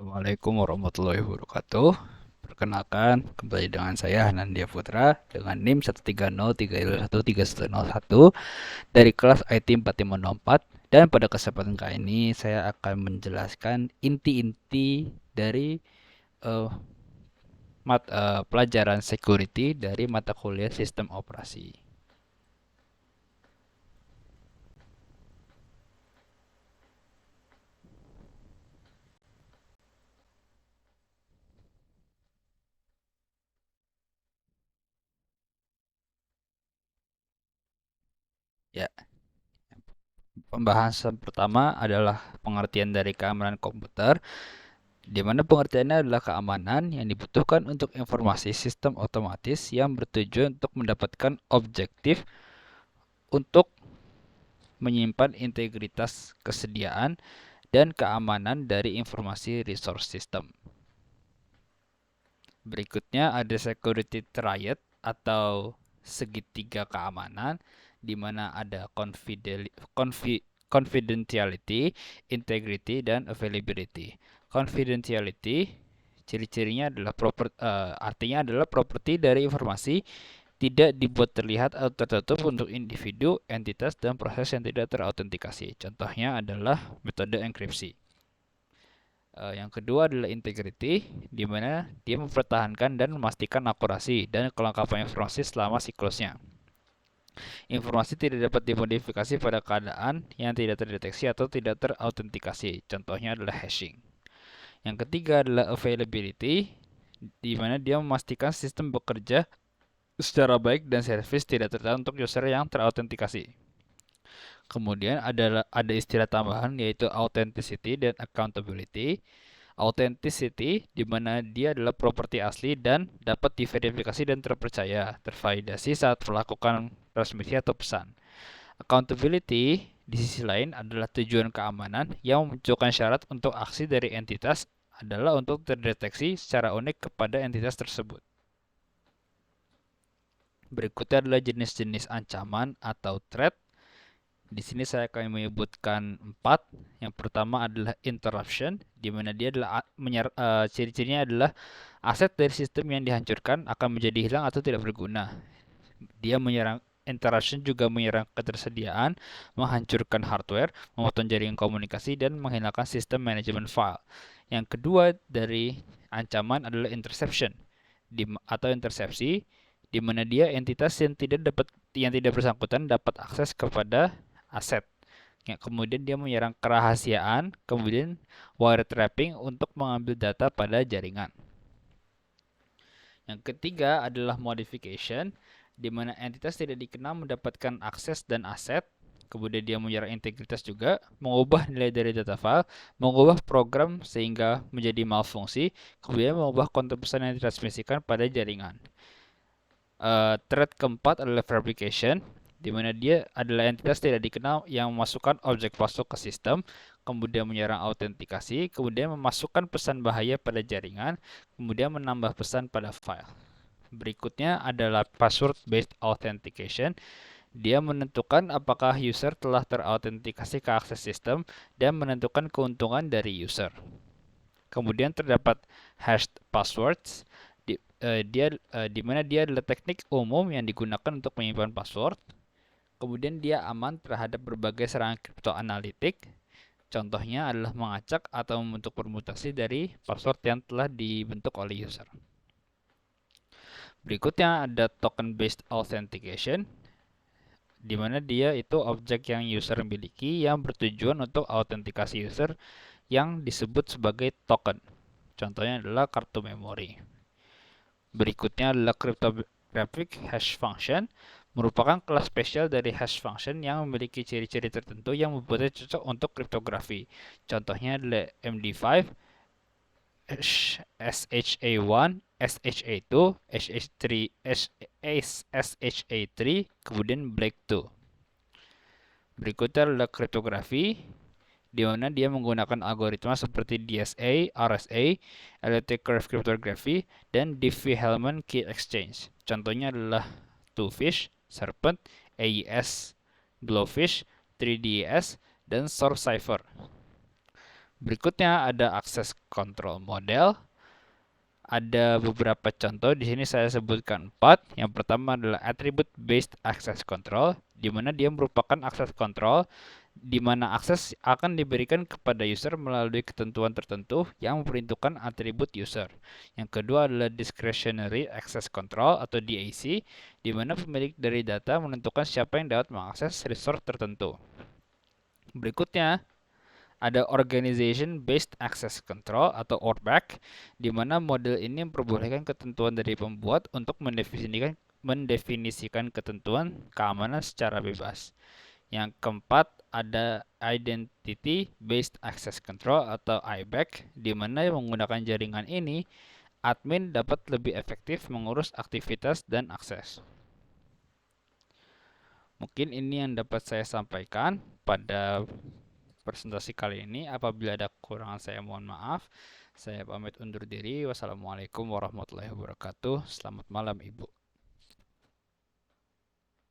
Assalamualaikum warahmatullahi wabarakatuh. Perkenalkan, kembali dengan saya Hanandia Putra dengan NIM 1303131 dari kelas IT 4504, dan pada kesempatan kali ini saya akan menjelaskan inti-inti dari eh, pelajaran security dari mata kuliah sistem operasi. Ya, pembahasan pertama adalah pengertian dari keamanan komputer, di mana pengertiannya adalah keamanan yang dibutuhkan untuk informasi sistem otomatis yang bertujuan untuk mendapatkan objektif untuk menyimpan integritas kesediaan dan keamanan dari informasi resource system. Berikutnya ada security triad atau segitiga keamanan, di mana ada confidentiality, integrity, dan availability. Confidentiality ciri-cirinya adalah artinya adalah properti dari informasi tidak dibuat terlihat atau tertutup untuk individu, entitas, dan proses yang tidak terautentikasi. Contohnya adalah metode enkripsi. Yang kedua adalah integrity, di mana dia mempertahankan dan memastikan akurasi dan kelengkapan informasi selama siklusnya. Informasi tidak dapat dimodifikasi pada keadaan yang tidak terdeteksi atau tidak terautentikasi. Contohnya adalah hashing. Yang ketiga adalah availability, di mana dia memastikan sistem bekerja secara baik dan servis tidak tertahan untuk user yang terautentikasi. Kemudian ada istilah tambahan yaitu authenticity dan accountability. Authenticity di mana dia adalah properti asli dan dapat diverifikasi dan terpercaya, tervalidasi saat melakukan transmisi atau pesan. Accountability di sisi lain adalah tujuan keamanan yang memunculkan syarat untuk aksi dari entitas adalah untuk terdeteksi secara unik kepada entitas tersebut. Berikutnya adalah jenis-jenis ancaman atau threat. Di sini saya akan menyebutkan 4. Yang pertama adalah interruption, di mana dia adalah ciri-cirinya adalah aset dari sistem yang dihancurkan akan menjadi hilang atau tidak berguna. Dia menyerang Interruption juga menyerang ketersediaan, menghancurkan hardware, memotong jaringan komunikasi, dan menghilangkan sistem manajemen file. Yang kedua dari ancaman adalah interception atau intersepsi, di mana dia entitas yang tidak bersangkutan dapat akses kepada aset. Ya, kemudian dia menyerang kerahasiaan, kemudian wiretapping untuk mengambil data pada jaringan. Yang ketiga adalah modification, di mana entitas tidak dikenal mendapatkan akses dan aset. Kemudian dia menyerang integritas juga, mengubah nilai dari data file, mengubah program sehingga menjadi malfungsi, kemudian mengubah konten pesan yang ditransmisikan pada jaringan. Threat keempat adalah fabrication, di mana dia adalah entitas tidak dikenal yang memasukkan objek masuk ke sistem, kemudian menyerang autentikasi, kemudian memasukkan pesan bahaya pada jaringan, kemudian menambah pesan pada file. Berikutnya adalah password-based authentication. Dia menentukan apakah user telah terautentikasi ke akses sistem dan menentukan keuntungan dari user. Kemudian terdapat hashed passwords, di mana dia adalah teknik umum yang digunakan untuk menyimpan password. Kemudian dia aman terhadap berbagai serangan kriptoanalitik. Contohnya adalah mengacak atau membentuk permutasi dari password yang telah dibentuk oleh user. Berikutnya ada token based authentication, di mana dia itu objek yang user miliki yang bertujuan untuk autentikasi user yang disebut sebagai token. Contohnya adalah kartu memori. Berikutnya adalah cryptographic hash function, merupakan kelas spesial dari hash function yang memiliki ciri-ciri tertentu yang membuatnya cocok untuk kriptografi. Contohnya adalah MD5, SHA1, SHA2, SHA3, kemudian Black2. Berikutnya adalah kriptografi, di mana dia menggunakan algoritma seperti DSA, RSA, Elliptic Curve Cryptography, dan Diffie-Hellman Key Exchange. Contohnya adalah Twofish, Serpent, AES, Glowfish, 3DES, dan Source Cipher. Berikutnya ada access control model. Ada beberapa contoh, di sini saya sebutkan 4. Yang pertama adalah attribute based access control, di mana dia merupakan access control di mana akses akan diberikan kepada user melalui ketentuan tertentu yang memperuntukkan atribut user. Yang kedua adalah discretionary access control atau DAC, di mana pemilik dari data menentukan siapa yang dapat mengakses resource tertentu. Berikutnya ada Organization Based Access Control atau ORBAC, di mana model ini memperbolehkan ketentuan dari pembuat untuk mendefinisikan ketentuan keamanan secara bebas. Yang keempat ada Identity Based Access Control atau IBAC, di mana menggunakan jaringan ini, admin dapat lebih efektif mengurus aktivitas dan akses. Mungkin ini yang dapat saya sampaikan pada presentasi kali ini. Apabila ada kekurangan saya mohon maaf. Saya pamit undur diri. Wassalamualaikum warahmatullahi wabarakatuh. Selamat malam Ibu.